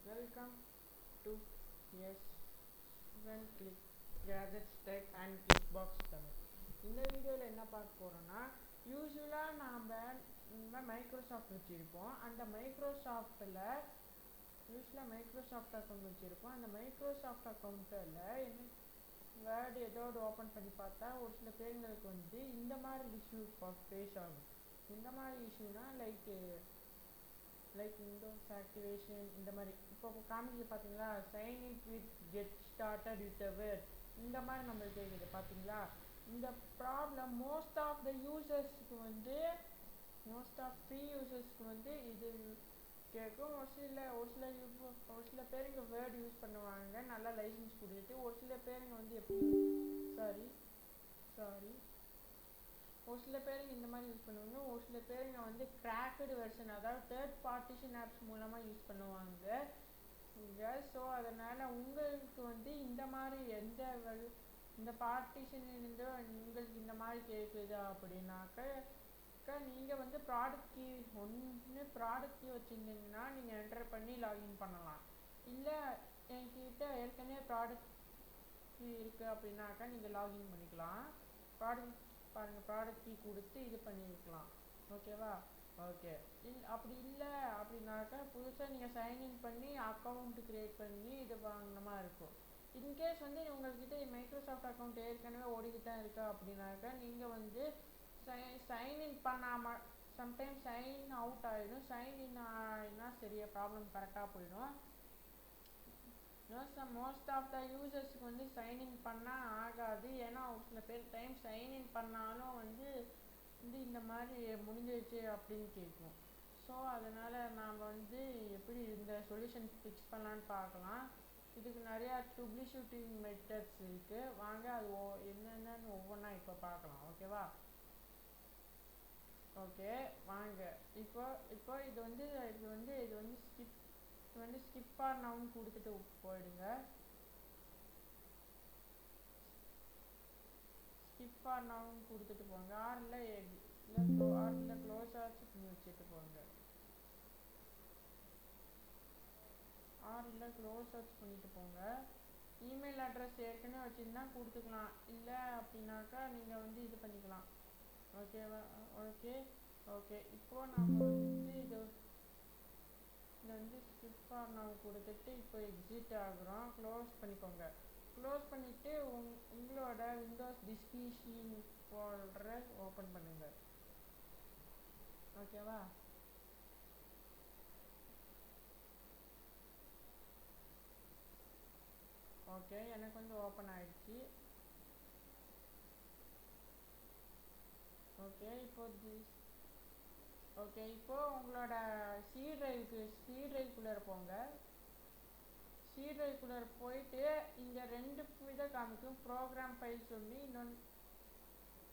Welcome to S1 Click Gadgets Tech and Clickbox Tamil. இந்த வீடியோவில் என்ன பார்க்க போகிறோன்னா, யூஸ்வலாக நாம் மைக்ரோசாஃப்ட் வச்சுருப்போம். அந்த மைக்ரோசாஃப்ட் அக்கௌண்ட் வச்சுருப்போம். அந்த மைக்ரோசாஃப்ட் அக்கௌண்ட்டில் என்ன வேர்டு ஏதோடு ஓப்பன் பண்ணி பார்த்தா ஒரு சில பேருங்களுக்கு இந்த மாதிரி இஷ்யூ ஃபேஸ் ஆகும். இந்த மாதிரி இஷ்யூனா லைக் விண்டோஸ் ஆக்டிவேஷன் இந்த மாதிரி இப்போ காமிக்குது பார்த்தீங்களா, sign in with get started with Word இந்த மாதிரி நம்மளுக்கு கேட்குது பார்த்தீங்களா. இந்த ப்ராப்ளம் மோஸ்ட் ஆஃப் ஃப்ரீ யூசர்ஸ்க்கு இது கேட்கும். ஒரு சில பேருக்கு வேர்ட் யூஸ் பண்ணுவாங்க நல்லா லைசன்ஸ் கொடுத்துட்டு. ஒரு சில பேருங்க எப்படி சாரி ஒரு சில பேருக்கு இந்த மாதிரி யூஸ் பண்ணுவாங்க. ஒரு சில பேருங்க கிராக்கடு வெர்ஷன், அதாவது தேர்ட் பார்ட்டிஷன் ஆப்ஸ் மூலமாக யூஸ் பண்ணுவாங்க. ஸோ அதனால் உங்களுக்கு இந்த மாதிரி இந்த பார்ட்டிஷன் இருந்தோ உங்களுக்கு இந்த மாதிரி கேட்குது அப்படின்னாக்கா நீங்கள் ப்ராடக்ட் கீ வச்சுருந்தீங்கன்னா நீங்கள் என்டர் பண்ணி லாகின் பண்ணலாம். இல்லை என்கிட்ட ஏற்கனவே ப்ராடக்ட் கீ இருக்குது அப்படின்னாக்கா நீங்கள் லாகின் பண்ணிக்கலாம். ப்ராடக்ட் கீ கொடுத்து இது பண்ணியிருக்கலாம். ஓகேவா? ஓகே. அப்படி இல்லை அப்படின்னாக்கா புதுசாக நீங்கள் சைன்இன் பண்ணி அக்கௌண்ட் க்ரியேட் பண்ணி இது வாங்கின மாதிரி இருக்கும். இன்கேஸ் உங்கள்கிட்ட மைக்ரோசாஃப்ட் அக்கௌண்ட் ஏற்கனவே ஓடிக்கிட்டு தான் இருக்கா அப்படின்னாக்கா நீங்கள் சைன்இன் பண்ணாமல் சம்டைம் சைன் அவுட் ஆகிடும். சைன்இன் ஆகினா சரியாக ப்ராப்ளம் கரெக்டாக போயிடும். மோஸ்ட் ஆஃப் த யூசர்ஸ்க்கு சைன்இன் பண்ணால் ஆகாது. ஏன்னா ஒரு சில பேர் டைம் சைன்இன் பண்ணாலும் இந்த மாதிரி முடிஞ்சிருச்சு அப்படின்னு கேட்கும். ஸோ அதனால் நாம் எப்படி இந்த சொல்யூஷன் ஃபிக்ஸ் பண்ணலான்னு பார்க்கலாம். இதுக்கு நிறையா ட்ரபிள்ஷூட்டிங் மெத்தட்ஸ் இருக்குது. வாங்க அது என்னென்னு ஒவ்வொன்றா இப்போ பார்க்கலாம். ஓகேவா? ஓகே வாங்க. இப்போ இது ஸ்கிப் ஆர் நவுன்னு கொடுத்துட்டு போயிடுங்க. ஸ்கிப் ஆர் நவுன்னு கொடுத்துட்டு போங்க. ஆரில் க்ளோஸ் ஆச்சு பண்ணி வச்சுட்டு போங்க. ஆரில் க்ளோஸ் ஆச்சு பண்ணிட்டு போங்க. இமெயில் அட்ரஸ் ஏற்கனவே வச்சுருந்தா கொடுத்துக்கலாம். இல்லை அப்படின்னாக்கா நீங்கள் இது பண்ணிக்கலாம். ஓகேவா? ஓகே இப்போது நம்ம இது ஸ்கிப் ஆர் நவ் கொடுத்துட்டு இப்போ எக்ஸிட் ஆகுறோம். க்ளோஸ் பண்ணிக்கோங்க. க்ளோஸ் பண்ணிவிட்டு உங்களோட விண்டோஸ் டிஸ்கிரிப்ஷன் ஃபோல்டரை ஓப்பன் பண்ணுங்கள். ஓகேவா? ஓகே எனக்கு ஓப்பன் ஆகிடுச்சு. ஓகே இப்போது உங்களோட சி ட்ரைவ்க்குள்ளே போங்க. சி ட்ரைவ்க்குள்ளே போயிட்டு இங்கே 2 இதை காமிக்கும். ப்ரோக்ராம் ஃபைல் சொல்லி இன்னொன்று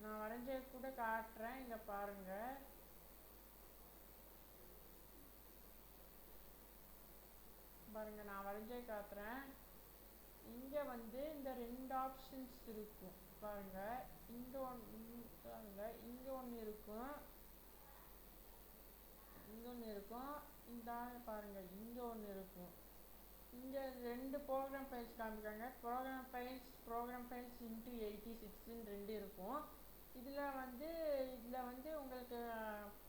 நான் வரைஞ்ச கூட காட்டுறேன். இங்கே பாருங்கள். நான் வரைஞ்சே காட்டுறேன். இங்கே இந்த 2 ஆப்ஷன்ஸ் இருக்கும் பாருங்கள். இங்கே ஒன்று இருக்கும். இந்த பாருங்கள் இங்கே ஒன்று இருக்கும். இங்கே 2 ப்ரோக்ராம் ஃபைல்ஸ் காமிக்காங்க. ப்ரோக்ராம் ஃபைல்ஸ் இன்ட்டு 86ன்னு 2 இருக்கும். இதில் உங்களுக்கு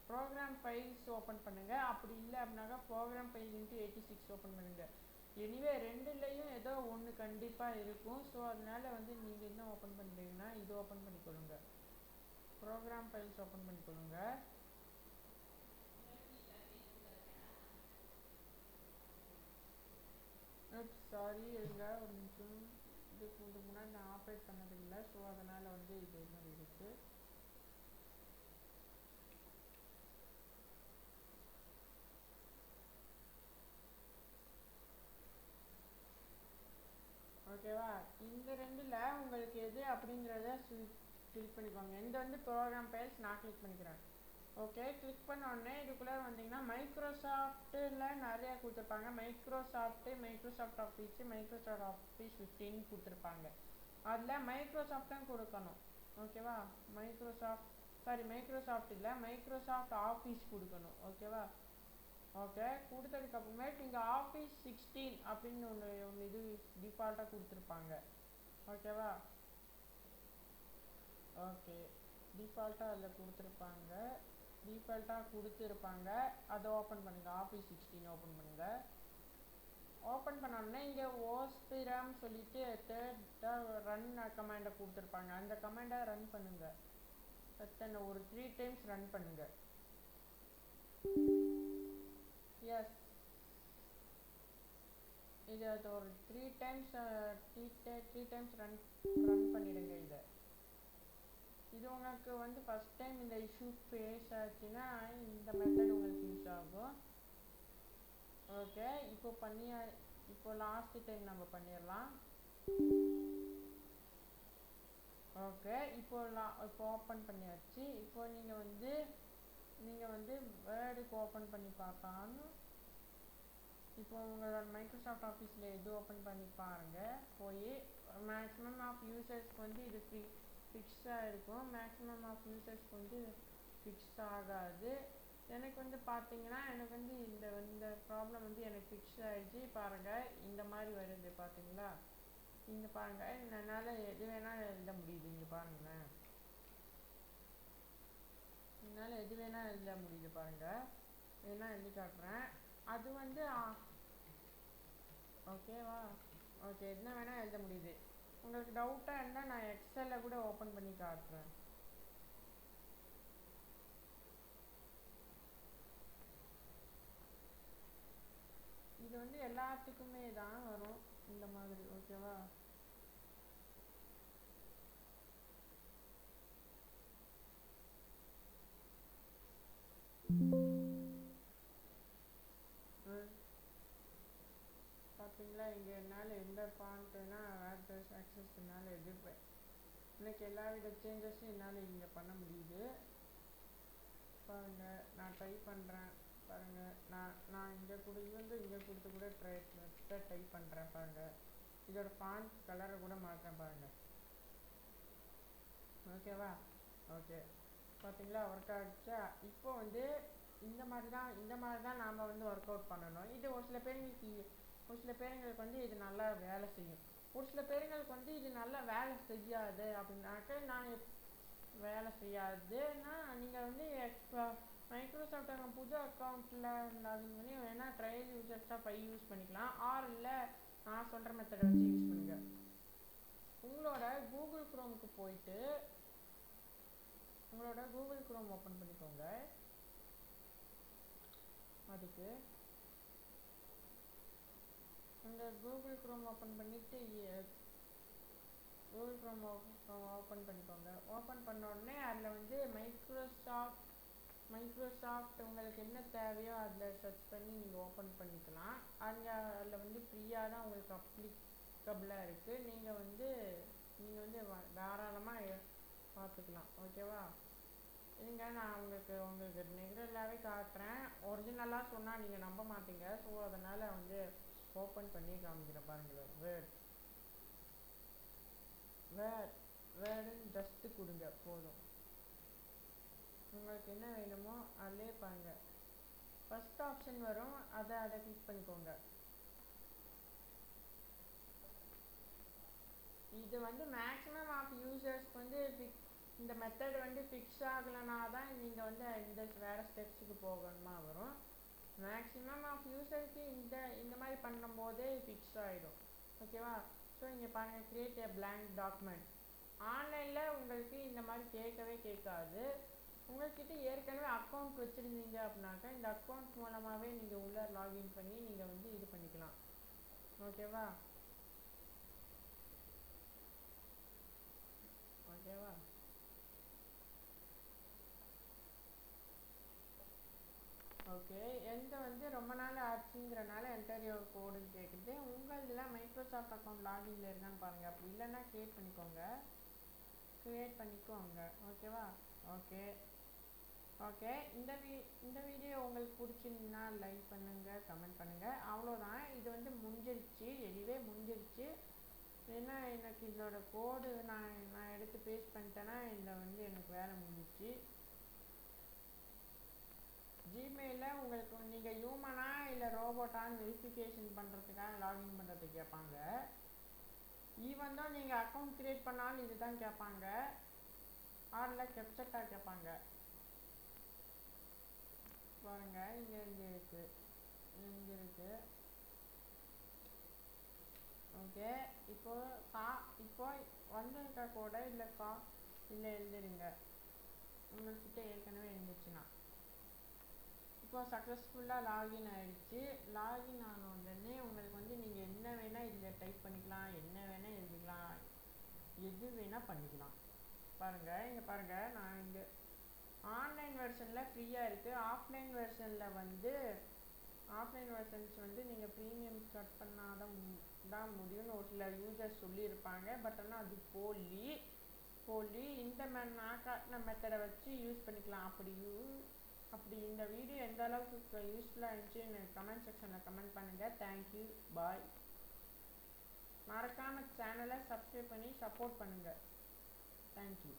ப்ரோக்ராம் ஃபைல்ஸ் ஓப்பன் பண்ணுங்கள். அப்படி இல்லை அப்படின்னாக்கா ப்ரோக்ராம் ஃபைல் இன்ட்டு 86 ஓப்பன் பண்ணுங்கள். எனிவே 2லேயும் ஏதோ ஒன்று கண்டிப்பாக இருக்கும். ஸோ அதனால் நீங்கள் என்ன ஓப்பன் பண்ணுறீங்கன்னா இது ஓப்பன் பண்ணிக்கொள்ளுங்க. ப்ரோக்ராம் ஃபைல்ஸ் ஓப்பன் பண்ணிக்கொள்ளுங்க. சாரி இருங்க ஒரு நிமிஷம். இதுக்கு முன்னாடி நான் ஆப்ரேட் பண்ணது இல்லை. ஸோ அதனால் இது மாதிரி இருக்குது. ஓகேவா? இந்த 2ல் உங்களுக்கு எது அப்படிங்கிறத கிளிக் பண்ணிக்கோங்க. இந்த ப்ரோக்ராம் ஃபைல்ஸ் நான் கிளிக் பண்ணிக்கிறேன். ஓகே கிளிக் பண்ண உடனே இதுக்குள்ளே வந்தீங்கன்னா மைக்ரோசாஃப்ட்டில் நிறையா கொடுத்துருப்பாங்க. மைக்ரோசாஃப்ட் ஆஃபீஸ் 15 கொடுத்துருப்பாங்க. அதில் மைக்ரோசாஃப்ட்டும் கொடுக்கணும். ஓகேவா? மைக்ரோசாஃப்ட் இல்லை மைக்ரோசாஃப்ட் ஆஃபீஸ் கொடுக்கணும். ஓகேவா? ஓகே, கொடுத்ததுக்கப்புறமேட்டு நீங்கள் ஆஃபீஸ் 16 அப்படின்னு ஒன்று இது டிஃபால்ட்டாக கொடுத்துருப்பாங்க. ஓகேவா? ஓகே, டிஃபால்ட்டாக அதில் கொடுத்துருப்பாங்க. அதை ஓப்பன் பண்ணுங்கள். ஆஃபீஸ் 16 ஓப்பன் பண்ணுங்கள். ஓப்பன் பண்ணோடனே இங்கே ஓஸ்பிரம் சொல்லிட்டு தேர்ட் ரன் கமாண்டை கொடுத்துருப்பாங்க. அந்த கமாண்டை ரன் பண்ணுங்கள். எத்தனை ஒரு 3 டைம்ஸ் ரன் பண்ணுங்கள். எஸ், இது அது ஒரு 3 டைம்ஸ் ரன் பண்ணிடுங்க. இது உங்களுக்கு வந்து ஃபஸ்ட் டைம் இந்த இஷ்யூ ஃபேஸ் ஆச்சுன்னா இந்த மெத்தட் உங்களுக்கு யூஸ் ஆகும். ஓகே, இப்போ லாஸ்ட் டைம் நம்ம பண்ணிடலாம். ஓகே, இப்போ ஓப்பன் பண்ணியாச்சு. இப்போ நீங்கள் வந்து வேர்டுக்கு ஓப்பன் பண்ணி பார்த்தான்னு இப்போ உங்களோட மைக்ரோசாஃப்ட் ஆஃபீஸில் எது ஓப்பன் பண்ணி பாருங்கள். போய் மேக்ஸிமம் ஆஃப் யூசர்ஸ்க்கு வந்து இது ஃபிக்ஸாக இருக்கும். மேக்ஸிமம் ஆஃப் யூசர்ஸ்க்கு வந்து ஃபிக்ஸ் ஆகாது. எனக்கு வந்து பார்த்தீங்கன்னா எனக்கு வந்து இந்த ப்ராப்ளம் வந்து எனக்கு ஃபிக்ஸ் ஆகிடுச்சு. பாருங்கள், இந்த மாதிரி வருது பார்த்தீங்களா? இங்கே பாருங்கள், என்னால் எது வேணால் எழுத முடியுது. இங்கே பாருங்களேன், என்னால் எது வேணால் எழுத முடியுது. பாருங்கள், வேணால் எழுதி காட்டுறேன். அது வந்து ஓகேவா? ஓகே, என்ன வேணால் எழுத முடியுது. உங்களுக்கு டவுட்டாக இருந்தால் நான் எக்ஸலில் கூட ஓப்பன் பண்ணி காட்டுறேன். இது வந்து எல்லாத்துக்குமே தான் வரும் இந்த மாதிரி. ஓகேவா? பார்த்தீங்களா? இங்கே என்னால் எந்த ஃபாண்ட்டுனா வேர்ட்ஸ் ஆக்சஸ் என்னால் எதிர்ப்பேன். எனக்கு எல்லா வித சேஞ்சஸும் என்னால் இங்கே பண்ண முடியுது. பாருங்கள், நான் ட்ரை பண்ணுறேன். பாருங்கள், நான் இங்கே கொடுத்து கூட டைப் பண்ணுறேன். பாருங்கள், இதோட ஃபாண்ட் கலரை கூட மாற்றேன். பாருங்கள், ஓகேவா? ஓகே, பார்த்தீங்களா? ஒர்க் ஆகிடுச்சா? இப்போ வந்து இந்த மாதிரி தான் நாம் வந்து ஒர்க் அவுட் பண்ணணும். இது ஒரு சில பேருங்களுக்கு வந்து இது நல்லா வேலை செய்யும். ஒரு சில பேருங்களுக்கு வந்து இது நல்லா வேலை செய்யாது. அப்படின்னாக்க வேலை செய்யாதுன்னா நீங்கள் வந்து மைக்ரோசாஃப்ட் புது அக்கௌண்ட்டில் லாகின் பண்ணி வேணால் ட்ரையல் யூசர்ஸாக 5 யூஸ் பண்ணிக்கலாம். இல்லை நான் சொல்கிற மெத்தடை வச்சு யூஸ் பண்ணுங்கள். உங்களோட கூகுள் குரோமுக்கு போயிட்டு உங்களோட கூகுள் குரோம் ஓப்பன் பண்ணிக்கோங்க. அதுக்கு அந்த கூகுள் குரோம் ஓப்பன் பண்ணிவிட்டு கூகுள் குரோம் ஓப்பன் பண்ணிக்கோங்க. ஓப்பன் பண்ண உடனே அதில் வந்து மைக்ரோசாஃப்ட் உங்களுக்கு என்ன தேவையோ அதில் சர்ச் பண்ணி நீங்கள் ஓப்பன் பண்ணிக்கலாம். அதில் வந்து ஃப்ரீயாக தான் உங்களுக்கு அப்ளிகபிளாக இருக்குது. நீங்கள் வந்து தாராளமாக பார்த்துக்கலாம். ஓகேவா? இல்லைங்க, நான் உங்களுக்கு ரெகுலராகவே காட்டுறேன். ஒரிஜினலாக சொன்னால் நீங்கள் நம்ப மாட்டீங்க. ஸோ அதனால் வந்து ஓப்பன் பண்ணி காமிக்கிறேன். பாருங்கள், வேர்டுன்னு ஜஸ்ட்டு கொடுங்க, போதும். உங்களுக்கு என்ன வேணுமோ அதிலே பாருங்கள், ஃபஸ்ட் ஆப்ஷன் வரும். அதை கிளிக் பண்ணிக்கோங்க. இது வந்து மேக்ஸிமம் ஆஃப் யூசர்ஸ்க்கு வந்து இந்த மெத்தட் வந்து ஃபிக்ஸ் ஆகலைனா தான் நீங்கள் வந்து வேறு ஸ்டெப்ஸுக்கு போகணுமா வரும். மேக்ஸிமம் ஆஃப் யூசருக்கு இந்த மாதிரி பண்ணும்போதே ஃபிக்ஸ் ஆகிடும். ஓகேவா? ஸோ இங்கே பாருங்கள், கிரியேட் எ பிளாங்க் டாக்குமெண்ட். ஆன்லைனில் உங்களுக்கு இந்த மாதிரி கேட்காது. உங்கள்கிட்ட ஏற்கனவே அக்கௌண்ட் வச்சுருந்தீங்க அப்படின்னாக்கா இந்த அக்கௌண்ட் மூலமாகவே நீங்கள் உள்ளே லாகின் பண்ணி நீங்கள் வந்து இது பண்ணிக்கலாம். ஓகேவா? ஓகே, வந்து ரொம்ப நாள் ஆச்சுங்கிறனால என்டர் யுவர் கோடுன்னு கேட்குது. உங்களதுலாம் மைக்ரோசாஃப்ட் அக்கௌண்ட் லாகின்ல இருக்கான்னு பாருங்கள். அப்படி இல்லைன்னா க்ரியேட் பண்ணிக்கோங்க. ஓகேவா? ஓகே, இந்த வீடியோ உங்களுக்கு பிடிச்சிருந்தா லைக் பண்ணுங்கள், கமெண்ட் பண்ணுங்கள். அவ்வளோதான், இது வந்து முடிஞ்சிருச்சு. ஏன்னா எனக்கு இதோட கோடு நான் எடுத்து பேஸ்ட் பண்ணிட்டேன்னா இதில் வந்து எனக்கு வேலை முடிஞ்சிச்சு. ஜிமெயிலில் உங்களுக்கு நீங்கள் ஹியூமனா இல்லை ரோபோட்டான்னு வெரிஃபிகேஷன் பண்ணுறதுக்காக லாகின் பண்ணுறதுக்கு கேட்பாங்க. ஈவன் தான் நீங்கள் அக்கௌண்ட் க்ரியேட் பண்ணாலும் இது தான் கேட்பாங்க. ஆரில் கெப்செட்டாக கேட்பாங்க. பாருங்கள் இங்கே இருக்குது. ஓகே, இப்போ வந்திருக்க கூட இல்லை எழுதிடுங்க. உங்கள்கிட்ட ஏற்கனவே இருந்துச்சுன்னா இப்போ சக்ஸஸ்ஃபுல்லாக லாகின் ஆகிடுச்சு. லாகின் ஆன உடனே உங்களுக்கு நீங்கள் என்ன வேணால் இதில் டைப் பண்ணிக்கலாம், என்ன வேணால் எழுதிக்கலாம், எது வேணால் பண்ணிக்கலாம். பாருங்கள் இங்கே பாருங்கள், நான் இங்கே ஆன்லைன் வெர்ஷனில் ஃப்ரீயாக இருக்குது. ஆஃப்லைன் வெர்ஷன்ஸ் நீங்கள் ப்ரீமியம் கட் பண்ணால் தான் முடியும்னு ஒரு சில யூசர்ஸ் சொல்லியிருப்பாங்க. பட் ஆனால் அது போலி இந்த நான் காட்டின மெத்தடை வச்சு யூஸ் பண்ணிக்கலாம். அப்படி இந்த வீடியோ எந்த அளவுக்கு யூஸ்ஃபுல்லாக இருந்துச்சு எனக்கு கமெண்ட் செக்ஷனில் கமெண்ட் பண்ணுங்கள். தேங்க்யூ, பாய். மறக்காமல் சேனலை சப்ஸ்கிரைப் பண்ணி சப்போர்ட் பண்ணுங்கள். தேங்க்யூ.